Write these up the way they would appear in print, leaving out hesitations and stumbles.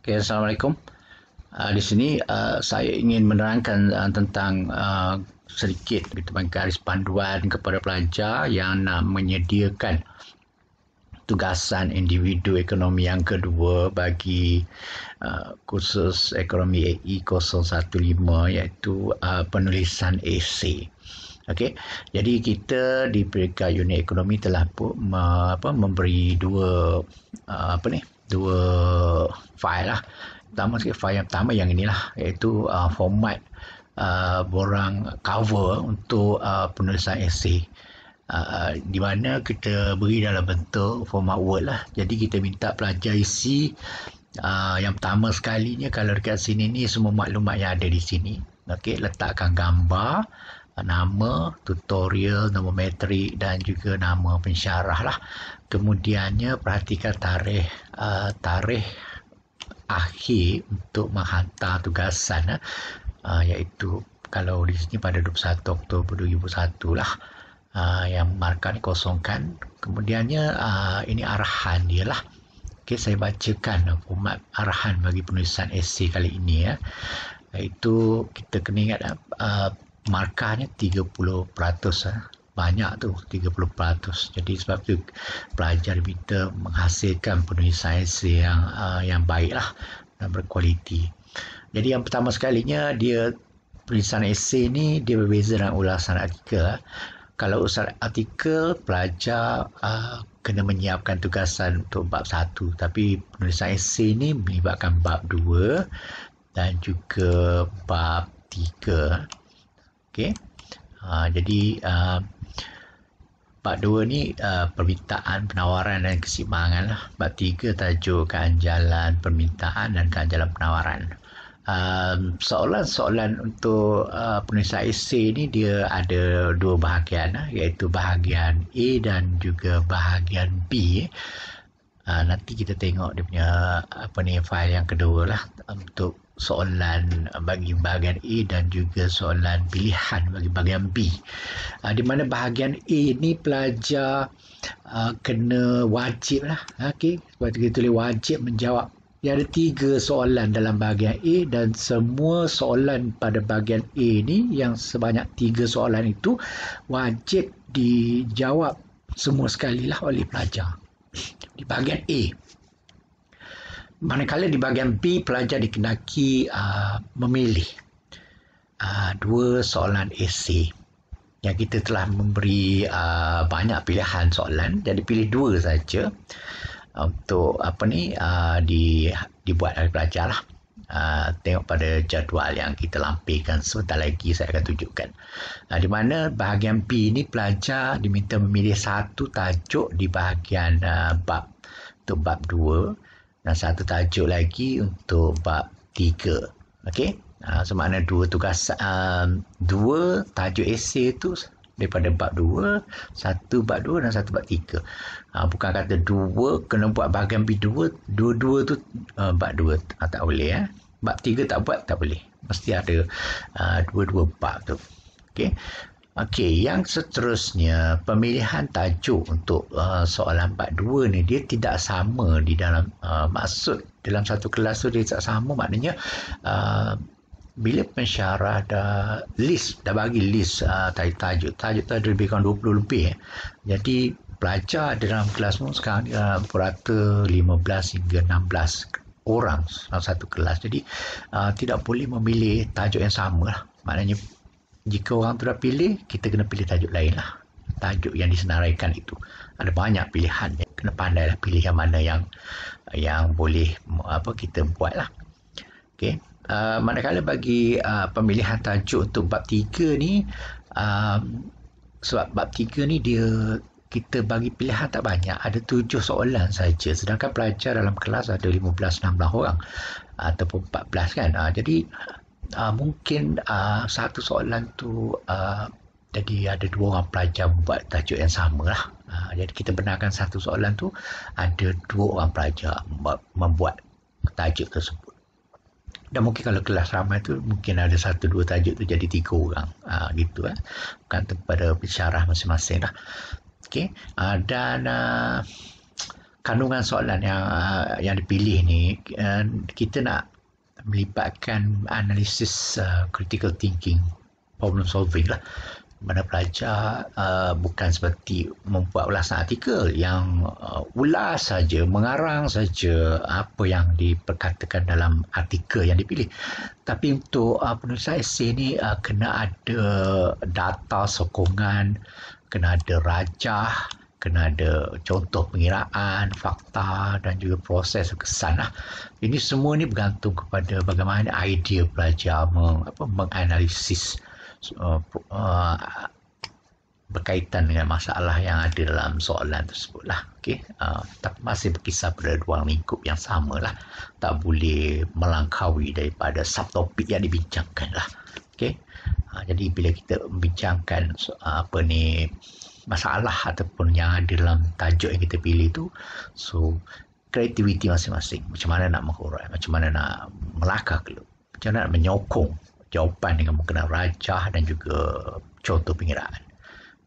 Okay, Assalamualaikum. Di sini saya ingin menerangkan tentang sedikit garis panduan kepada pelajar yang nak menyediakan tugasan individu ekonomi yang kedua bagi kursus ekonomi AE 015 iaitu penulisan esei. Okey, jadi kita di peringkat unit ekonomi telah memberi dua dua file lah. File yang pertama yang inilah, iaitu format borang cover untuk penulisan esei. Di mana kita beri dalam bentuk format Word lah. Jadi kita minta pelajar isi yang pertama sekalinya, kalau dekat sini ni semua maklumat yang ada di sini. Okey, letakkan gambar, nama, tutorial, nombor metrik dan juga nama pensyarah lah. Kemudiannya perhatikan tarikh akhir untuk menghantar tugasan, iaitu kalau di sini pada 21 Oktober 2001 lah. Yang markah ni kosongkan. Kemudiannya ini arahan dia lah. Okey, saya bacakan format arahan bagi penulisan esei kali ini ya. Iaitu kita kena ingat markahnya 30%. Banyak tu 30%. Jadi sebab tu pelajar diminta menghasilkan penulisan esei yang baik lah dan berkualiti. Jadi yang pertama sekalinya, dia penulisan esei ni dia berbeza dengan ulasan artikel. Kalau ulasan artikel, pelajar kena menyiapkan tugasan untuk bab 1, tapi penulisan esei ni melibatkan bab 2 dan juga bab 3. Okey. Jadi bab 2 ni permintaan, penawaran dan keseimbangan lah. Bab 3 tajuk ganjalan permintaan dan ganjalan penawaran. Soalan-soalan untuk penulisan esei ni dia ada dua bahagian, iaitu bahagian A dan juga bahagian B. Nanti kita tengok dia punya file yang kedua lah, untuk soalan bagi bahagian A dan juga soalan pilihan bagi bahagian B. Di mana bahagian A ni pelajar kena wajib lah. Okey, sebab kita tulis wajib menjawab. Dia ada 3 soalan dalam bahagian A, dan semua soalan pada bahagian A ni yang sebanyak 3 soalan itu wajib dijawab semua sekali lah oleh pelajar di bahagian A. Manakala di bahagian B, pelajar dikenaki memilih 2 soalan esei. Yang kita telah memberi banyak pilihan soalan, jadi pilih 2 saja untuk dibuat oleh pelajar lah. Tengok pada jadual yang kita lampirkan sebentar lagi saya akan tunjukkan. Di mana bahagian B ni pelajar diminta memilih 1 tajuk di bahagian bab untuk bab 2 dan 1 tajuk lagi untuk bab 3. Okey, semana 2 tugas 2 tajuk esei tu daripada bab 2, 1 bab 2 dan 1 bab 3. Bukan kata 2 kena buat bahagian B2, 2 tu bab 2 tak boleh. Bab 3 tak buat, tak boleh. Mesti ada 2 bab tu. Okey, yang seterusnya, pemilihan tajuk untuk soalan bab 2 ni dia tidak sama di dalam maksud dalam satu kelas tu dia tak sama. Maknanya bila pensyarah dah bagi list tajuk lebih kurang 20 lebih. Jadi pelajar dalam kelas pun sekarang purata 15 hingga 16 orang dalam satu kelas. Jadi tidak boleh memilih tajuk yang sama lah. Maknanya jika orang tu dah pilih, kita kena pilih tajuk lain lah. Tajuk yang disenaraikan itu ada banyak pilihan. Kena pandai lah pilih yang mana yang boleh kita buat lah. Okey. Manakala bagi pemilihan tajuk untuk bab 3 ni, sebab bab 3 ni kita bagi pilihan tak banyak, ada 7 soalan saja, sedangkan pelajar dalam kelas ada 15-16 orang ataupun 14 kan. Jadi mungkin satu soalan tu jadi ada 2 orang pelajar buat tajuk yang sama lah. Jadi kita benarkan satu soalan tu ada 2 orang pelajar membuat tajuk tersebut. Dan mungkin kalau kelas ramai tu mungkin ada 1-2 tajuk tu jadi 3 orang gitu bukan kepada pensyarah masing-masing lah. Okey, dan kandungan soalan yang dipilih ni, kita nak melibatkan analisis critical thinking, problem solving lah. Mana pelajar bukan seperti membuat ulasan artikel yang ulas saja, mengarang saja apa yang diperkatakan dalam artikel yang dipilih. Tapi untuk penulisan esei ni kena ada data sokongan, kena ada rajah, kena ada contoh pengiraan, fakta dan juga proses kesan lah. Ini semua ni bergantung kepada bagaimana idea pelajar menganalisis berkaitan dengan masalah yang ada dalam soalan tersebut lah. Okay? Tapi masih berkisar pada ruang lingkup yang sama lah. Tak boleh melangkaui daripada subtopik yang dibincangkan lah. Okay? Jadi bila kita membincangkan masalah ataupun yang ada dalam tajuk yang kita pilih tu, so kreativiti masing-masing, macam mana nak menghurai, macam mana nak melakar dulu, macam mana nak menyokong jawapan dengan menggunakan rajah dan juga contoh pengiraan.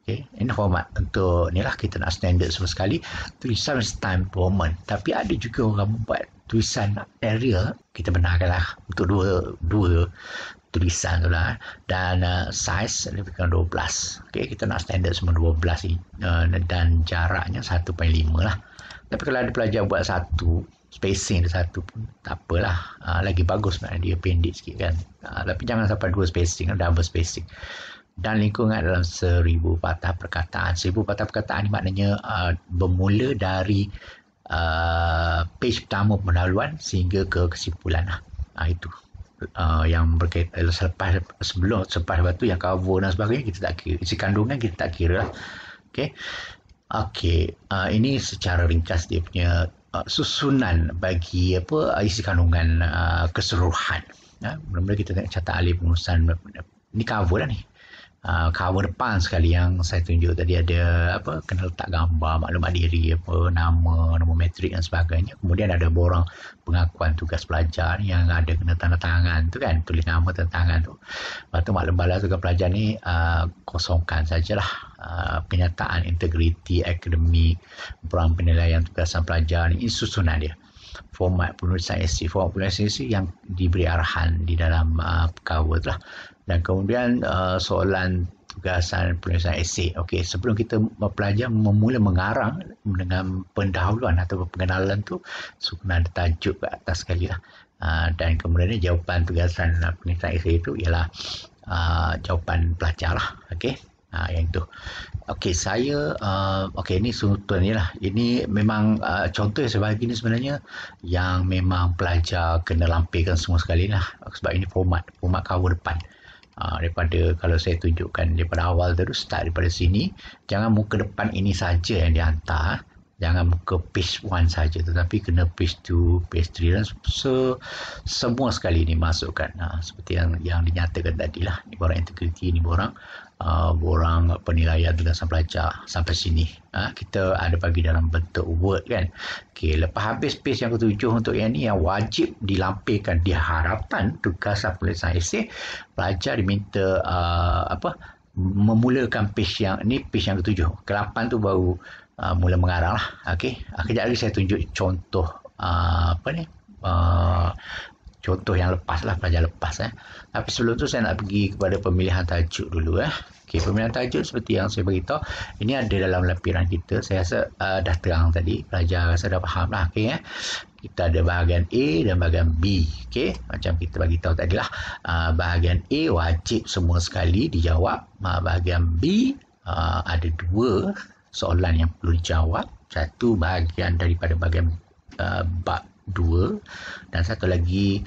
Okay. Ini format untuk ni lah, kita nak standard semua sekali, tulisan time per moment. Tapi ada juga orang membuat tulisan area, kita benarkanlah untuk dua tulisan tu lah, dan saiz lebih kurang 12. Okay, kita nak standard semua 12 ni, dan jaraknya 1.5 lah. Tapi kalau ada pelajar buat satu, spacing dia satu pun tak apalah, lagi bagus maknanya dia pendek sikit kan. Tapi jangan sampai 2 spacing, double spacing. Dan lingkungan dalam 1000 patah perkataan. 1000 patah perkataan ni maknanya bermula dari page pertama pendahuluan sehingga ke kesimpulan lah. Itu yang berkaitan selepas tu yang cover dan sebagainya kita tak kira, isi kandungan kita tak kira lah. Okey, ini secara ringkas dia punya susunan bagi isi kandungan keseluruhan. Mula-mula kita tengok catat alih pengurusan ni, cover lah ni. Cover depan sekali yang saya tunjuk tadi ada kena letak gambar, maklumat diri, nama metrik dan sebagainya. Kemudian ada borang pengakuan tugas pelajar ni yang ada kena tanda tangan tu kan, tulis nama tanda tangan tu. Lepas tu maklum balas tugas pelajar ni kosongkan sajalah kenyataan integriti akademik, borang penilaian tugasan pelajar ni. Ini susunan dia. Format penulisan esei, yang diberi arahan di dalam cover tu lah. Dan kemudian soalan tugasan penulisan esei. Okey, sebelum kita pelajar memula mengarang dengan pendahuluan atau pengenalan tu, so kena ada tajuk ke atas sekali lah. Dan kemudian jawapan tugasan penulisan esei itu ialah jawapan pelajar lah. Okey. Yang itu. Okey, saya ini sunutan ni lah. Ini memang contoh yang saya bagi ni sebenarnya yang memang pelajar kena lampirkan semua sekali lah. Sebab ini format cover depan. Daripada kalau saya tunjukkan daripada awal terus, start daripada sini, jangan muka depan ini saja yang dihantar, jangan muka page 1 saja, tetapi kena page 2, page 3 dan semua sekali ini masukkan. Seperti yang dinyatakan tadi lah, ini borang integriti, ini borang penilaian tugasan pelajar. Sampai sini kita ada bagi dalam bentuk word kan. Okey, lepas habis page yang ke-7 untuk yang ni, yang wajib dilampirkan di hadapan tugasan penulisan esei, pelajar diminta memulakan page yang ni, page yang ke-7. Ke-8 tu baru mula mengarang lah. Okey, kejap lagi saya tunjuk contoh contoh yang lepas lah, pelajar lepas. Tapi sebelum tu saya nak pergi kepada pemilihan tajuk dulu. Okey, pemilihan tajuk seperti yang saya beritahu, ini ada dalam lampiran kita. Saya rasa dah terang tadi, pelajar rasa dah faham lah. Okey, kita ada bahagian A dan bahagian B. Okey, macam kita bagi tahu tadi lah, bahagian A wajib semua sekali dijawab. Bahagian B ada 2 soalan yang perlu dijawab. Satu bahagian daripada bahagian bab 2 dan satu lagi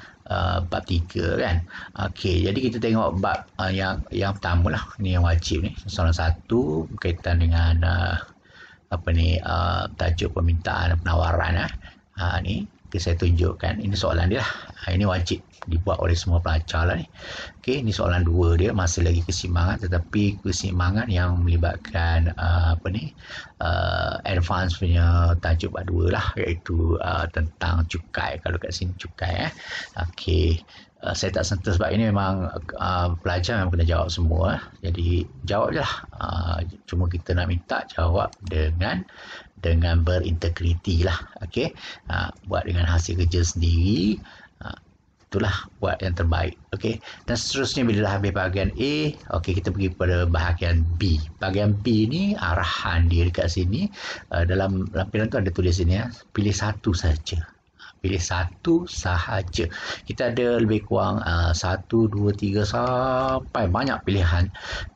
bab 3 kan. Okey, jadi kita tengok bab yang pertama lah, ni yang wajib ni. Soalan 1 berkaitan dengan tajuk permintaan penawaran. Ni saya tunjukkan, ini soalan dia lah. Ini wajib dibuat oleh semua pelajar lah ni. Okey, ini soalan 2 dia, masih lagi keseimbangan, tetapi keseimbangan yang melibatkan advance punya tajuk bab 2 lah, iaitu tentang cukai. Kalau kat sini cukai okey. Saya tak sentuh sebab ini memang pelajar memang kena jawab semua. Jadi jawab je lah. Cuma kita nak minta jawab dengan berintegriti lah. Okey. Buat dengan hasil kerja sendiri. Itulah buat yang terbaik. Okey. Dan seterusnya bila dah habis bahagian A, okey, kita pergi kepada bahagian B. Bahagian B ni arahan dia dekat sini. Dalam lampiran tu ada tulis sini pilih satu saja. Pilih satu sahaja. Kita ada lebih kurang 1, 2, 3 sampai banyak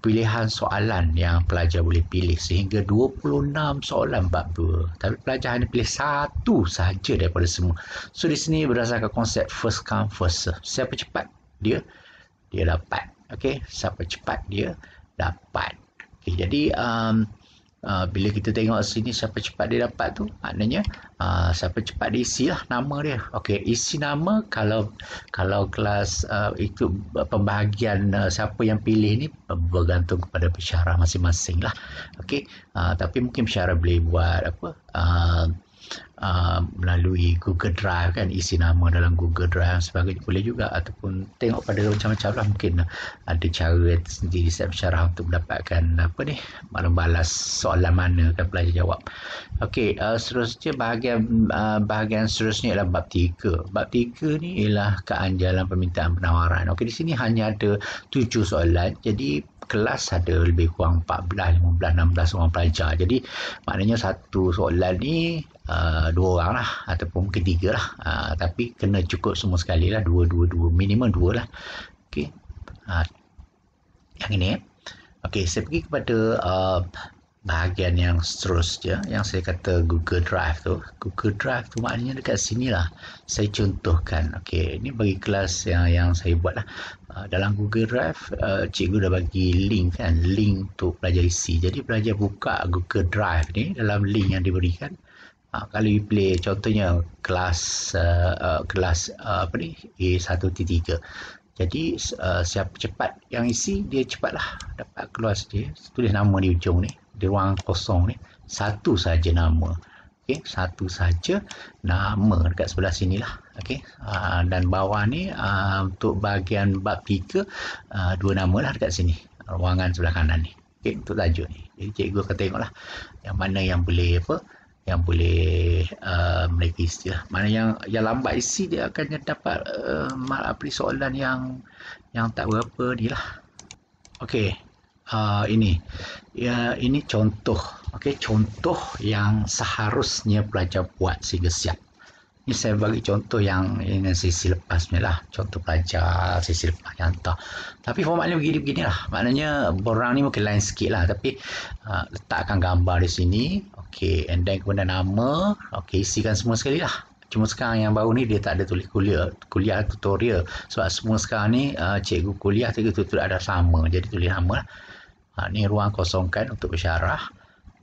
pilihan soalan yang pelajar boleh pilih, sehingga 26 soalan bab 2. Tapi pelajar hanya pilih satu sahaja daripada semua. So di sini berdasarkan konsep first come first serve. Siapa cepat dia dapat. Okey, siapa cepat dia dapat. Okey, jadi bila kita tengok sini siapa cepat dia dapat tu, maknanya siapa cepat dia isi lah nama dia. Okey, isi nama. Kalau kelas itu pembahagian siapa yang pilih ni bergantung kepada pensyarah masing-masing lah. Okey, tapi mungkin pensyarah boleh buat melalui Google Drive kan, isi nama dalam Google Drive dan sebagainya boleh juga, ataupun tengok pada macam-macam lah, mungkin ada cara sendiri setiap pensyarah untuk mendapatkan maklum balas soalan mana kan pelajar jawab. Okey, seterusnya bahagian seterusnya ialah bab 3. Bab 3 ni ialah keanjalan permintaan penawaran. Okey, di sini hanya ada 7 soalan, jadi kelas ada lebih kurang 14, 15, 16 orang pelajar. Jadi maknanya satu soalan ni 2 orang lah, ataupun mungkin 3 lah. Tapi kena cukup semua sekali lah, 2, minimum 2 lah. Okey. Yang ini okey, saya pergi kepada bahagian yang seterusnya yang saya kata Google Drive tu. Google Drive tu maknanya dekat sini lah saya contohkan. Okey, ini bagi kelas yang saya buat lah. Dalam Google Drive, cikgu dah bagi link kan, link untuk pelajar isi. Jadi pelajar buka Google Drive ni dalam link yang diberikan. Kalau you play contohnya kelas A1-3. Jadi siapa cepat yang isi, dia cepatlah dapat keluar dia. Tulis nama di ujung ni, di ruang kosong ni, satu saja nama. Okey, satu saja nama dekat sebelah sinilah. Okey, dan bawah ni untuk bahagian bab 3, 2 nama lah dekat sini, ruangan sebelah kanan ni. Okey, untuk tajuk ni. Jadi cikgu akan tengoklah yang mana yang boleh mereka isi lah. Mana yang lambat isi, dia akan dapat soalan yang tak berapa ni lah. Okey, ini contoh. Okey, contoh yang seharusnya pelajar buat sehingga siap. Ini saya bagi contoh yang sesi lepas ni lah. Contoh pelajar sesi lepas yang hantar. Tapi formatnya begini-beginilah. Maknanya borang ni mungkin lain sikit lah. Tapi letakkan gambar di sini. Okey, and then kemudian nama. Okey, isikan semua sekali lah. Cuma sekarang yang baru ni dia tak ada tulis kuliah tutorial. Sebab semua sekarang ni cikgu kuliah tutorial ada sama. Jadi tulis nama lah. Ni ruang kosongkan untuk pensyarah.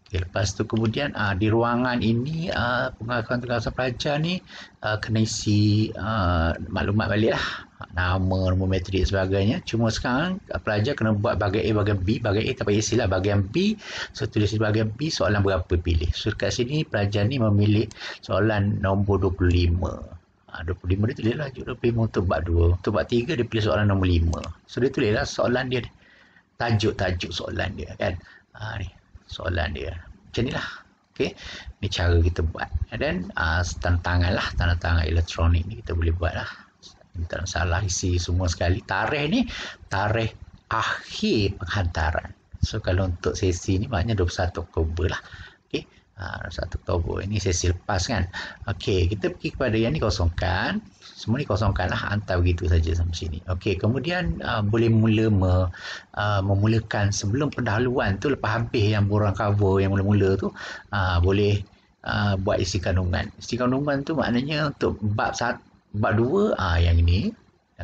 Okay, lepas tu kemudian di ruangan ini pengakuan tugasan pelajar ni kena isi maklumat balik lah, nama, nombor matrik dan sebagainya. Cuma sekarang pelajar kena buat bahagian A, bahagian B. Bahagian A tak payah isi lah, bahagian B. So tulis di bahagian B soalan berapa pilih. So kat sini pelajar ni memilih soalan nombor 25. 25 dia tulis lah 25 untuk bab 2. Untuk bab 3 dia pilih soalan nombor 5. So dia tulis lah soalan dia, tajuk soalan dia kan. Ni soalan dia macam ni lah. Okey, ni cara kita buat. Dan tanda tangan elektronik ni kita boleh buat lah. Tak salah isi semua sekali. Tarikh ni tarikh akhir penghantaran. So kalau untuk sesi ni maknanya 21 Oktober lah. Okey, 21 Oktober ini sesi lepas kan. Okey, kita pergi kepada yang ni kosongkan. Semua ni kosongkan lah, hantar begitu saja sampai sini. Okey, kemudian boleh memulakan sebelum pendahuluan tu, lepas habis yang borang cover yang mula-mula tu, boleh buat isi kandungan. Isi kandungan tu maknanya untuk bab 2 yang ini.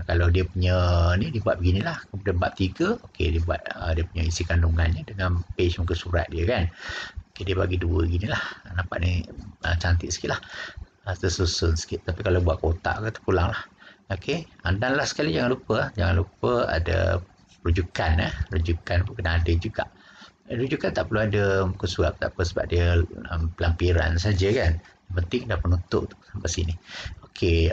Kalau dia punya ni dibuat beginilah. Kemudian bab 3, okey, dia buat dia punya isi kandungannya dengan page muka surat dia kan. Okey, dia bagi 2 ginilah. Nampak ni cantik sikit lah. Tersusun sikit. Tapi kalau buat kotak ke terpulang lah. Okey, dan last sekali jangan lupa ada rujukan. Rujukan pun kena ada juga. Rujukan tak perlu ada muka surat, tak apa, sebab dia pelampiran saja kan. Yang penting dah penutup tu sampai sini. Okey.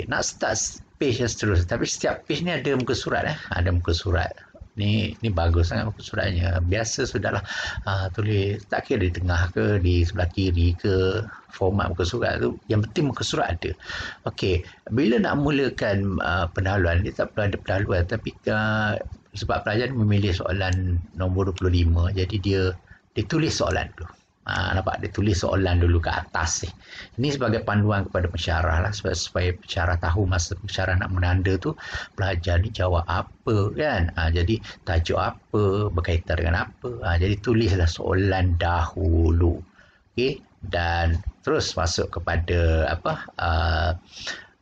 Nak start page yang seterusnya. Tapi setiap page ni ada muka surat Ada muka surat. Ni bagus sangat muka suratnya. Biasa sudahlah tulis, tak kira di tengah ke, di sebelah kiri ke, format muka surat tu. Yang penting muka surat ada. Okey, bila nak mulakan pendahuluan, dia tak perlu ada pendahuluan, tapi sebab pelajar memilih soalan nombor 25, jadi dia tulis soalan dulu. Nampak, dia tulis soalan dulu ke atas ni. Ini sebagai panduan kepada pensyarah lah, supaya pensyarah tahu masa pensyarah nak menanda tu pelajar ni jawab apa kan. Jadi tajuk apa, berkaitan dengan apa. Jadi tulislah soalan dahulu. Okey, dan terus masuk kepada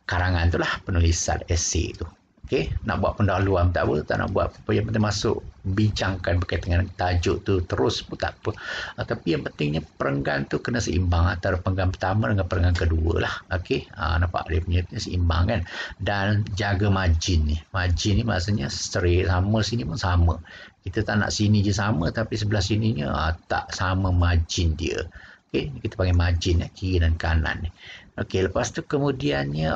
karangan tu lah, penulisan esei tu. Okey, nak buat pendahuluan tak apa, tak nak buat apa, yang penting masuk bincangkan berkaitan dengan tajuk tu terus pun tak apa. Tapi yang pentingnya perenggan tu kena seimbang antara perenggan pertama dengan perenggan kedua lah. Okey, nampak dia punya seimbang kan. Dan jaga margin ni. Margin ni maksudnya straight, sama sini pun sama. Kita tak nak sini je sama, tapi sebelah sininya tak sama margin dia. Okey, kita panggil margin kiri dan kanan ni. Okey, lepas tu kemudiannya,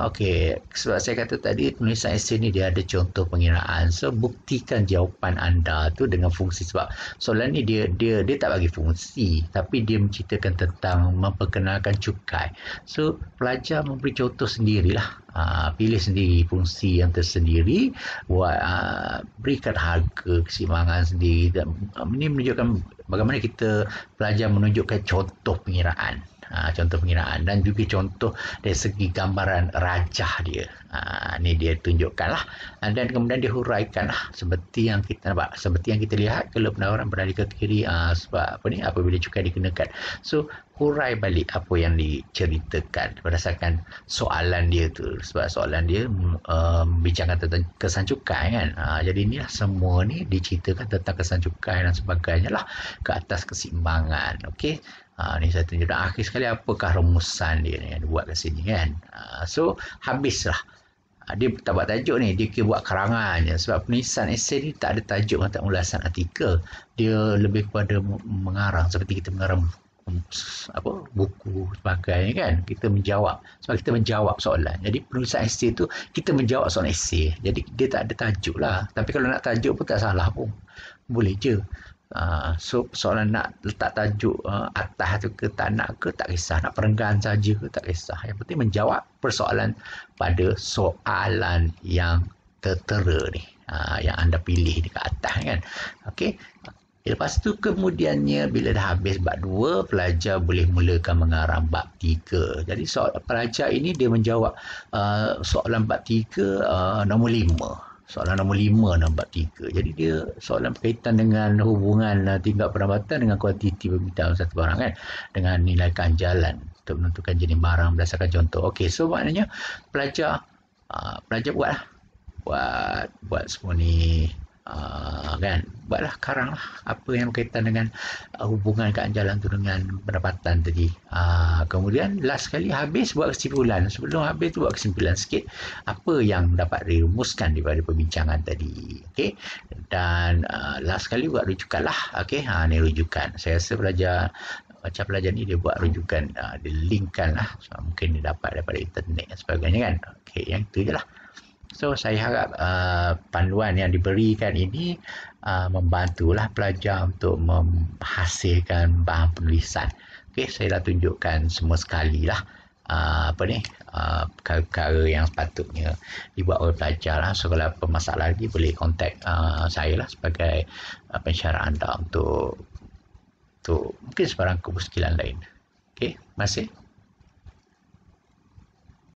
sebab saya kata tadi penulisan esei ni dia ada contoh pengiraan. So buktikan jawapan anda tu dengan fungsi, sebab soalan ni dia tak bagi fungsi, tapi dia menceritakan tentang memperkenalkan cukai. So pelajar memberi contoh sendirilah. Pilih sendiri fungsi yang tersendiri, buat berikan harga keseimbangan sendiri. Dan ini menunjukkan bagaimana kita pelajar menunjukkan contoh pengiraan. Contoh pengiraan dan juga contoh dari segi gambaran rajah dia. Ni dia tunjukkan lah. Dan kemudian dihuraikan lah, seperti yang kita nampak, seperti yang kita lihat kalau pendahuluan berada ke kiri, sebab apabila cukai dikenakan. So hurai balik apa yang diceritakan berdasarkan soalan dia tu, sebab soalan dia bincangkan tentang kesan cukai kan. Jadi inilah semua ni diceritakan tentang kesan cukai dan sebagainya lah, ke atas keseimbangan. Okey, ni saya tunjuk. Dan akhir sekali apakah rumusan dia ni yang dibuat kat sini kan. So habislah. Dia tak buat tajuk ni, dia kira buat karangan je. Sebab penulisan esei ni tak ada tajuk atau ulasan artikel. Dia lebih kepada mengarang, seperti kita mengarang buku sebagainya kan. Kita menjawab, sebab kita menjawab soalan. Jadi penulisan esei tu kita menjawab soalan esei. Jadi dia tak ada tajuk lah. Tapi kalau nak tajuk pun tak salah pun, boleh je. So soalan nak letak tajuk atas tu ke tak nak ke tak kisah, nak perenggan saja ke tak kisah, yang penting menjawab persoalan pada soalan yang tertera ni, yang anda pilih di atas kan. Okey, lepas tu kemudiannya bila dah habis bab 2, pelajar boleh mulakan mengarang bab 3. Jadi pelajar ini dia menjawab soalan bab 3 nombor 5. Soalan nombor 5 dan bab 3. Jadi dia soalan berkaitan dengan hubungan tingkat pendapatan dengan kuantiti permintaan satu barang kan, dengan nilai ganjalan untuk menentukan jenis barang berdasarkan contoh. Okey, so maknanya pelajar buat semua ni, kan, buatlah karang lah apa yang berkaitan dengan hubungan ganjalan tu dengan pendapatan tadi. Kemudian last sekali habis buat kesimpulan. Sebelum habis tu buat kesimpulan sikit apa yang dapat dirumuskan daripada perbincangan tadi. Okey, dan last sekali buat rujukan lah. Okey, ni rujukan. Saya rasa pelajar ni dia buat rujukan, dia linkkan lah, so, mungkin dia dapat daripada internet dan sebagainya kan. Okey, yang itu je lah. So saya harap panduan yang diberikan ini membantulah pelajar untuk menghasilkan bahan penulisan. Okey, saya dah tunjukkan semua sekali lah perkara-perkara yang sepatutnya dibuat oleh pelajar lah. So kalau apa masalah lagi boleh kontak saya lah sebagai pensyarah anda untuk mungkin sebarang kemuskilan lain. Okey, terima kasih.